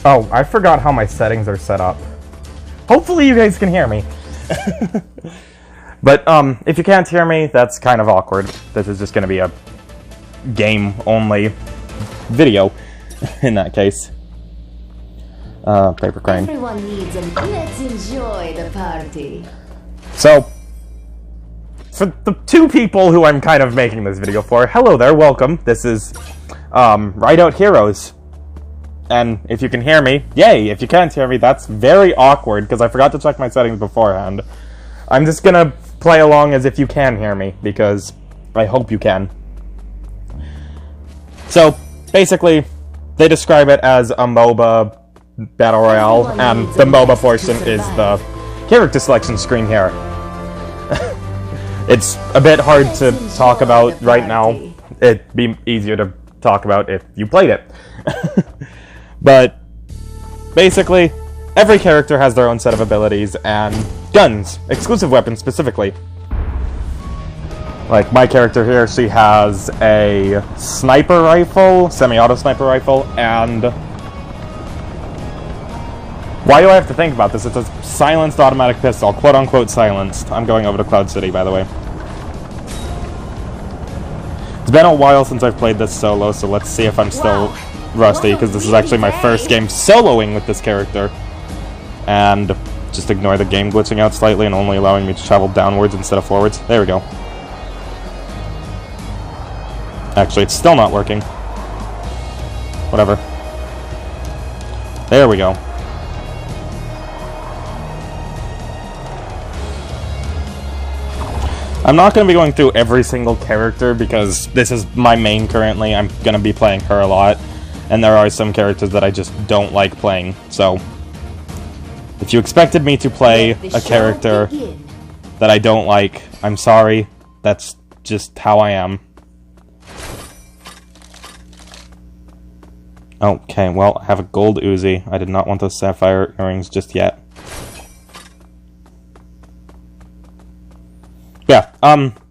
Oh, I forgot how my settings are set up. Hopefully you guys can hear me. But, if you can't hear me, that's kind of awkward. This is just gonna be a game-only video, in that case. Paper crane. Everyone needs a... Let's enjoy the party. So, for the two people who I'm kind of making this video for, hello there, welcome. This is, Rideout Heroes. And if you can hear me, yay! If you can't hear me, that's very awkward, because I forgot to check my settings beforehand. I'm just gonna play along as if you can hear me, because I hope you can. So, basically, they describe it as a MOBA Battle Royale, and the MOBA portion is the character selection screen here. It's a bit hard to talk about right now. It'd be easier to talk about if you played it. But basically, every character has their own set of abilities and guns, exclusive weapons specifically. Like my character here, she has a sniper rifle, semi-auto sniper rifle, and why do I have to think about this? It's a silenced automatic pistol, quote-unquote silenced. I'm going over to Cloud City, by the way. It's been a while since I've played this solo, so let's see if I'm still rusty, because this is actually my first game soloing with this character. And just ignore the game glitching out slightly and only allowing me to travel downwards instead of forwards. There we go. Actually, it's still not working. Whatever. There we go. I'm not going to be going through every single character because this is my main currently. I'm going to be playing her a lot. And there are some characters that I just don't like playing. So, if you expected me to play a character that I don't like, I'm sorry. That's just how I am. Okay, well, I have a gold Uzi. I did not want those sapphire earrings just yet. Yeah,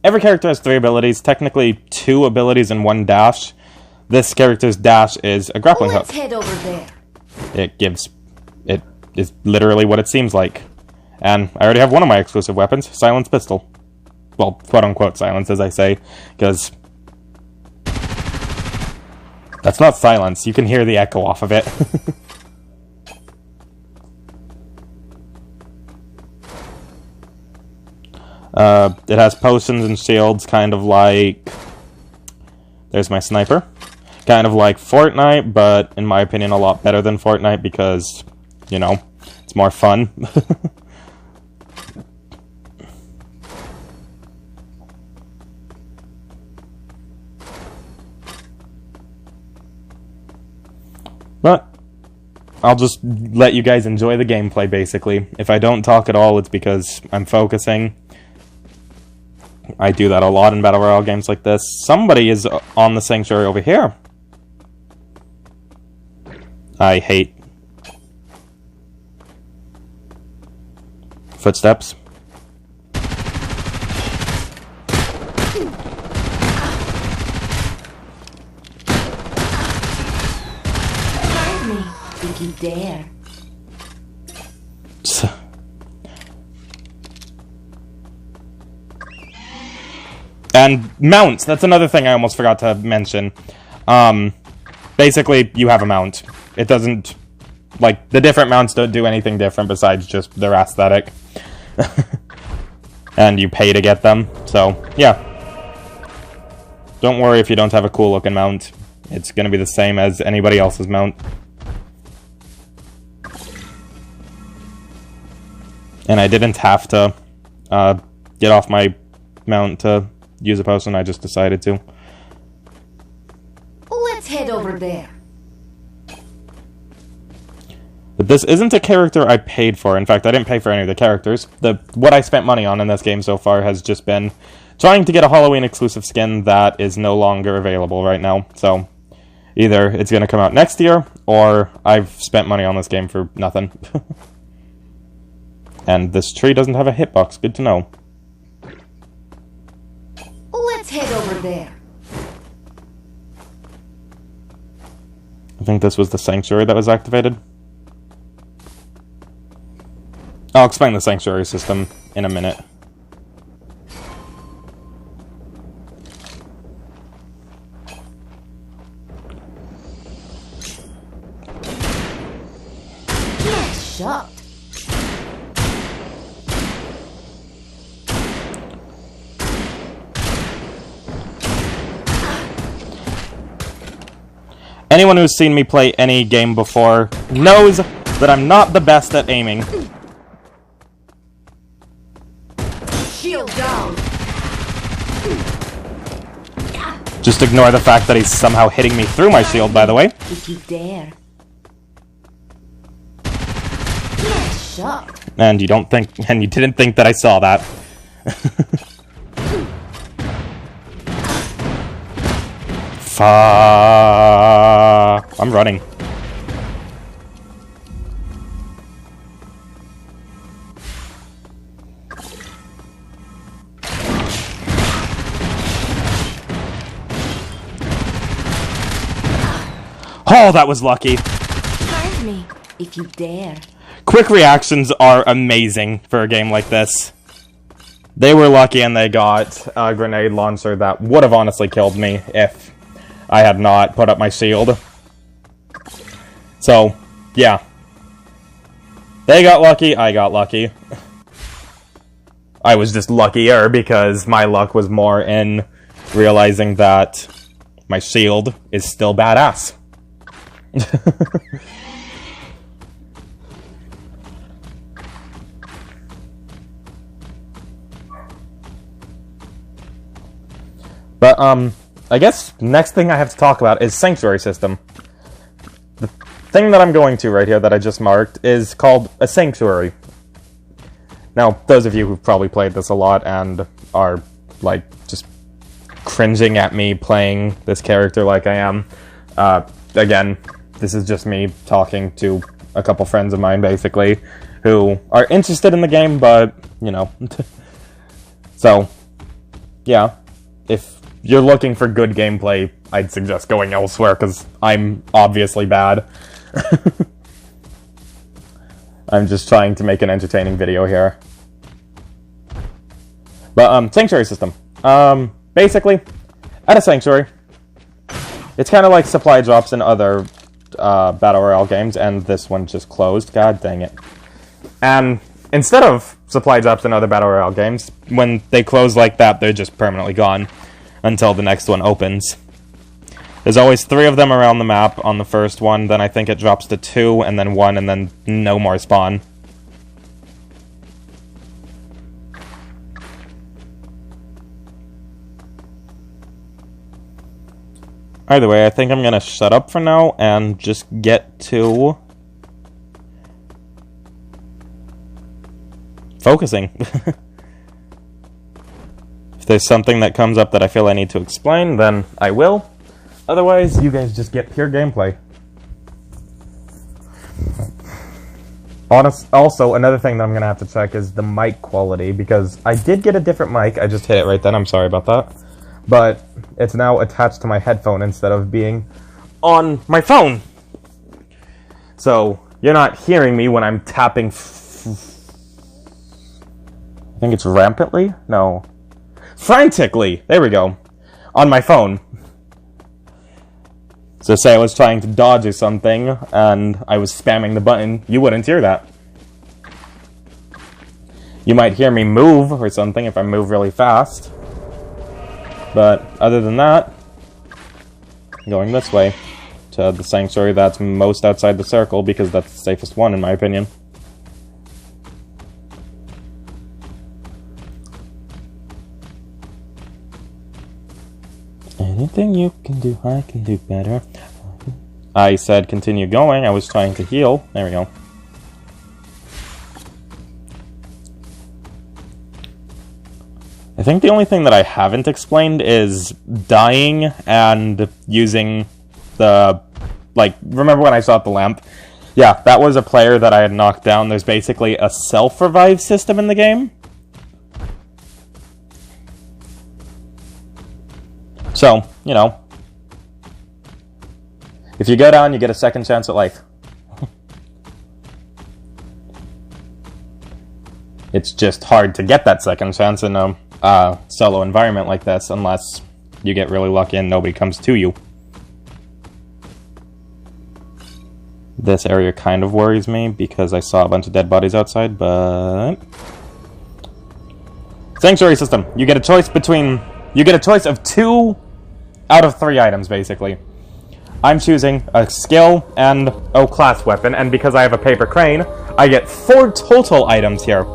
every character has 3 abilities, technically 2 abilities and 1 dash. This character's dash is a grappling hook. Let's head over there. It is literally what it seems like. And I already have one of my exclusive weapons, silenced pistol. Well, quote-unquote silence, as I say, because that's not silence. You can hear the echo off of it. It has potions and shields, kind of like... There's my sniper. Kind of like Fortnite, but in my opinion a lot better than Fortnite because, you know, it's more fun. But I'll just let you guys enjoy the gameplay, basically. If I don't talk at all, it's because I'm focusing. I do that a lot in Battle Royale games like this. Somebody is on the Sanctuary over here. I hate footsteps. Find me, if you dare. And mounts, that's another thing I almost forgot to mention. Basically, you have a mount. It doesn't, like, the different mounts don't do anything different besides just their aesthetic. And you pay to get them, so, yeah. Don't worry if you don't have a cool looking mount. It's gonna be the same as anybody else's mount. And I didn't have to, get off my mount to use a potion, I just decided to. Let's head over there. But this isn't a character I paid for. In fact, I didn't pay for any of the characters. What I spent money on in this game so far has just been trying to get a Halloween exclusive skin that is no longer available right now. So, either it's going to come out next year, or I've spent money on this game for nothing. And this tree doesn't have a hitbox. Good to know. Let's head over there. I think this was the Sanctuary that was activated. I'll explain the sanctuary system in a minute. Nice shot. Anyone who's seen me play any game before knows that I'm not the best at aiming. Shield down. Just ignore the fact that he's somehow hitting me through my shield, by the way. If you dare. Nice shot. And you didn't think that I saw that. I'm running. Oh, that was lucky. Find me if you dare. Quick reactions are amazing for a game like this. They were lucky and they got a grenade launcher that would have honestly killed me if I had not put up my shield. So, yeah. They got lucky, I got lucky. I was just luckier because my luck was more in realizing that my shield is still badass. But, I guess next thing I have to talk about is Sanctuary System. The thing that I'm going to right here that I just marked is called a Sanctuary. Now, those of you who've probably played this a lot and are, like, just cringing at me playing this character like I am, again, this is just me talking to a couple friends of mine, basically, who are interested in the game, but, you know. So, yeah, if you're looking for good gameplay, I'd suggest going elsewhere, because I'm obviously bad. I'm just trying to make an entertaining video here. But, Sanctuary System. Basically, at a Sanctuary, it's kind of like supply drops in other Battle Royale games, and this one just closed. God dang it. And instead of supply drops in other Battle Royale games, when they close like that, they're just permanently gone until the next one opens. There's always 3 of them around the map on the first one, then I think it drops to 2, and then 1, and then no more spawn. Either way, I think I'm gonna shut up for now and just get to focusing. If there's something that comes up that I feel I need to explain, then I will. Otherwise, you guys just get pure gameplay. Also, another thing that I'm gonna have to check is the mic quality, because I did get a different mic. I just hit it right then, I'm sorry about that. But it's now attached to my headphone instead of being on my phone. So, you're not hearing me when I'm tapping I think it's rampantly? No. Frantically! There we go. On my phone. So say I was trying to dodge or something, and I was spamming the button, you wouldn't hear that. You might hear me move or something if I move really fast. But other than that, I'm going this way to the sanctuary that's most outside the circle, because that's the safest one in my opinion. Anything you can do, I can do better. I said continue going, I was trying to heal. There we go. I think the only thing that I haven't explained is dying and using the, like, remember when I saw the lamp? Yeah, that was a player that I had knocked down. There's basically a self-revive system in the game. So, you know, if you go down, you get a second chance at life. It's just hard to get that second chance in a solo environment like this, unless you get really lucky and nobody comes to you. This area kind of worries me, because I saw a bunch of dead bodies outside, but... Sanctuary system. You get a choice between... You get a choice of 2 out of 3 items, basically. I'm choosing a skill and a class weapon, and because I have a paper crane, I get 4 total items here.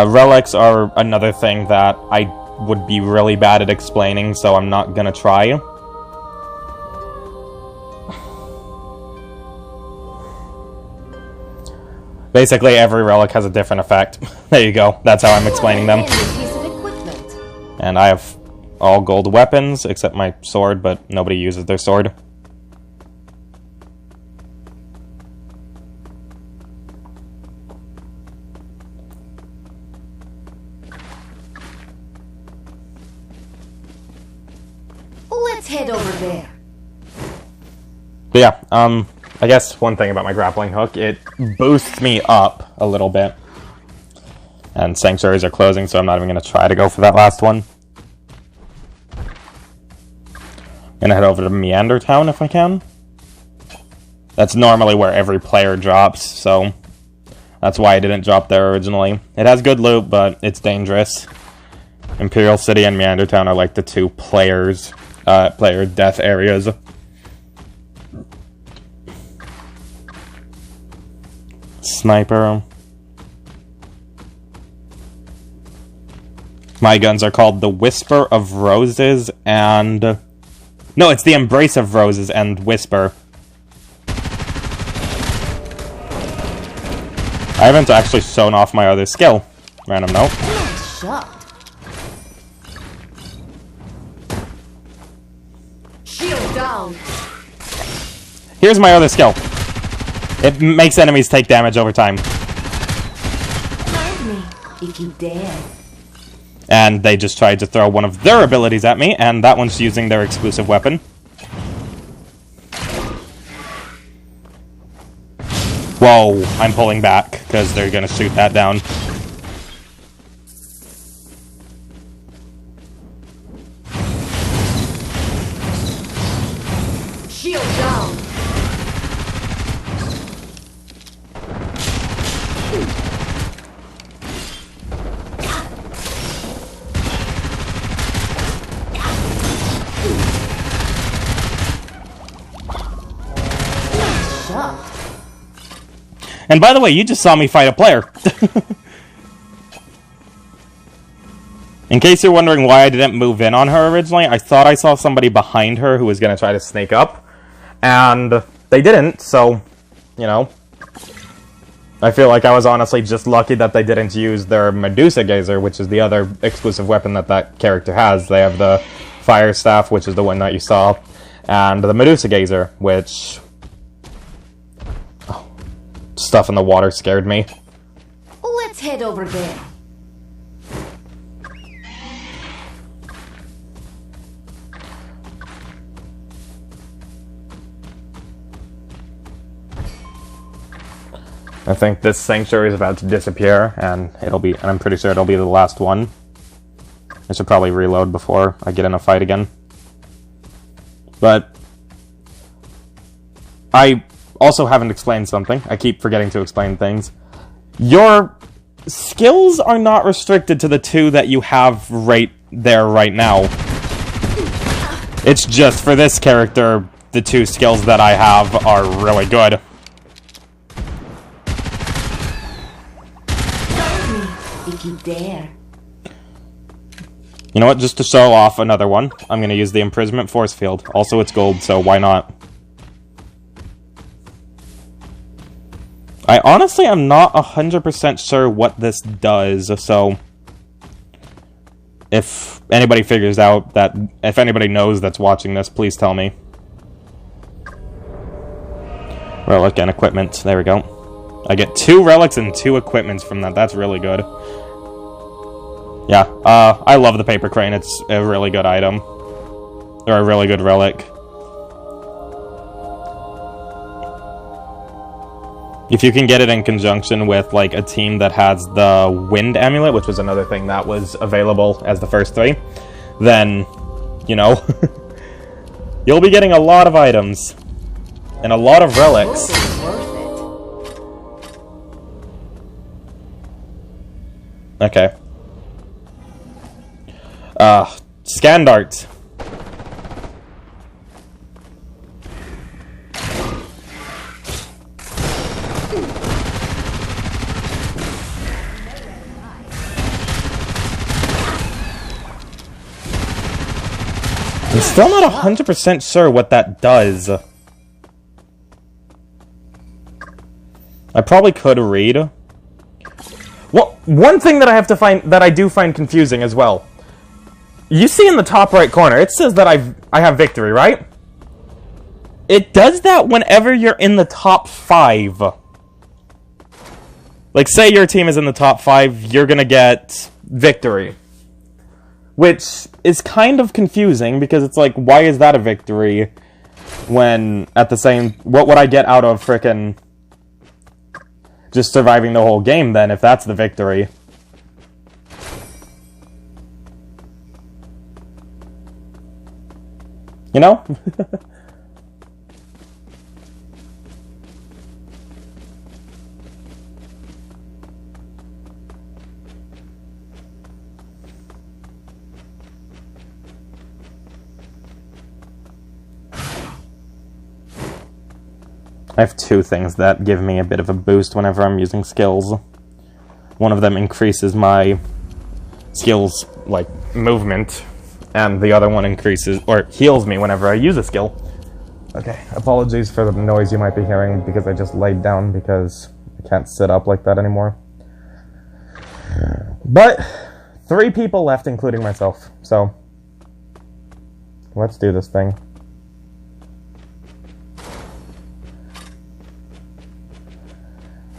Relics are another thing that I would be really bad at explaining, so I'm not gonna try. Basically, every relic has a different effect. There you go. That's how I'm explaining them. And I have all gold weapons, except my sword, but nobody uses their sword. Let's head over there. But yeah, I guess one thing about my grappling hook, it boosts me up a little bit. And sanctuaries are closing, so I'm not even going to try to go for that last one. I'm going to head over to Meander Town if I can. That's normally where every player drops, so that's why I didn't drop there originally. It has good loot, but it's dangerous. Imperial City and Meander Town are like the 2 player death areas. Sniper. My guns are called the Whisper of Roses and... No, it's the Embrace of Roses and Whisper. I haven't actually shown off my other skill. Random note. Nice shot. Shield down. Here's my other skill. It makes enemies take damage over time. Find me if you dare. And they just tried to throw one of their abilities at me, and that one's using their exclusive weapon. Whoa, I'm pulling back, because they're gonna shoot that down. Shield down. Nice shot. And by the way, you just saw me fight a player. In case you're wondering why I didn't move in on her originally, I thought I saw somebody behind her who was going to try to sneak up. And they didn't, so, you know. I feel like I was honestly just lucky that they didn't use their Medusa Gazer, which is the other exclusive weapon that that character has. They have the Fire Staff, which is the one that you saw, and the Medusa Gazer, which... Oh, stuff in the water scared me. Let's head over there. I think this sanctuary is about to disappear, and I'm pretty sure it'll be the last one. I should probably reload before I get in a fight again. But I also haven't explained something. I keep forgetting to explain things. Your skills are not restricted to the 2 that you have right there right now. It's just for this character, the 2 skills that I have are really good. If you dare. You know what, just to show off another one, I'm going to use the Imprisonment Force Field. Also, it's gold, so why not? I honestly am not 100% sure what this does, so... If anybody figures out that... If anybody knows that's watching this, please tell me. Relic and equipment, there we go. I get 2 relics and 2 equipments from that, that's really good. Yeah, I love the paper crane. It's a really good item. Or a really good relic. If you can get it in conjunction with, like, a team that has the Wind Amulet, which was another thing that was available as the first 3, then, you know, you'll be getting a lot of items. And a lot of relics. Okay. Scan darts. I'm still not 100% sure what that does. I probably could read. Well, one thing that I do find confusing as well. You see in the top right corner, it says that I have victory, right? It does that whenever you're in the top 5. Like, say your team is in the top 5, you're gonna get victory. Which is kind of confusing, because it's like, why is that a victory? When, at the same... What would I get out of frickin' just surviving the whole game, then, if that's the victory? You know? I have 2 things that give me a bit of a boost whenever I'm using skills. One of them increases my skills, like, movement, and the other one increases, or heals me whenever I use a skill. Okay, apologies for the noise you might be hearing, because I just laid down because I can't sit up like that anymore. But 3 people left, including myself, so let's do this thing.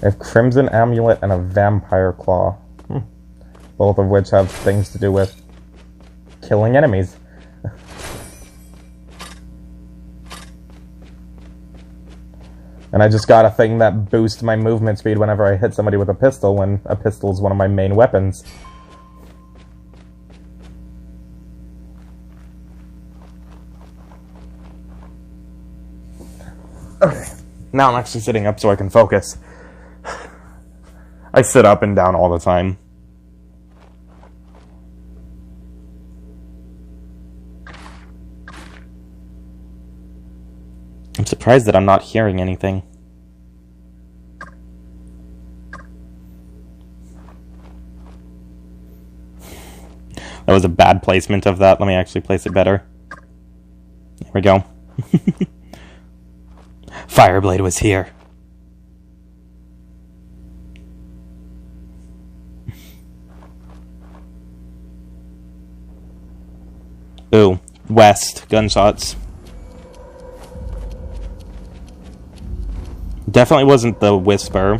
I have Crimson Amulet and a Vampire Claw. Both of which have things to do with killing enemies. And I just got a thing that boosts my movement speed whenever I hit somebody with a pistol, when a pistol is one of my main weapons. Okay, now I'm actually sitting up so I can focus. I sit up and down all the time. I'm surprised that I'm not hearing anything. That was a bad placement of that. Let me actually place it better. There we go. Fireblade was here. Ooh, west, gunshots. Definitely wasn't the Whisper.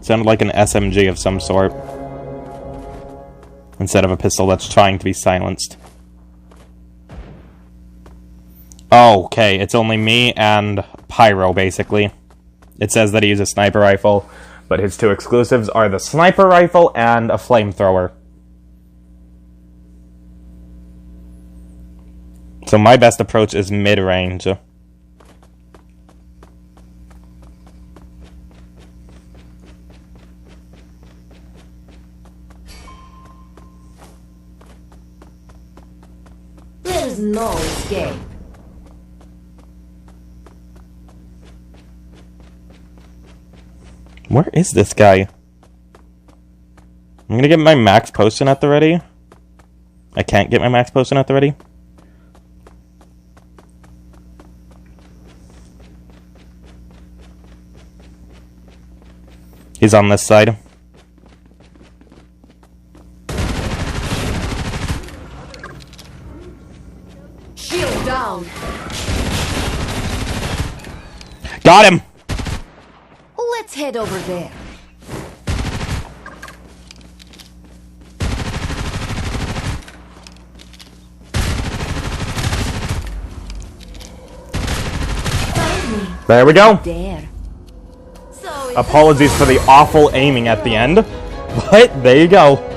Sounded like an SMG of some sort. Instead of a pistol that's trying to be silenced. Oh, okay, it's only me and Pyro, basically. It says that he uses a sniper rifle, but his 2 exclusives are the sniper rifle and a flamethrower. So my best approach is mid-range. There's no escape. Where is this guy? I'm gonna get my max potion at the ready. I can't get my max potion at the ready. He's on this side. Shield down. Got him! Let's head over there. There we go. There. So Apologies for the awful aiming at the end, but there you go.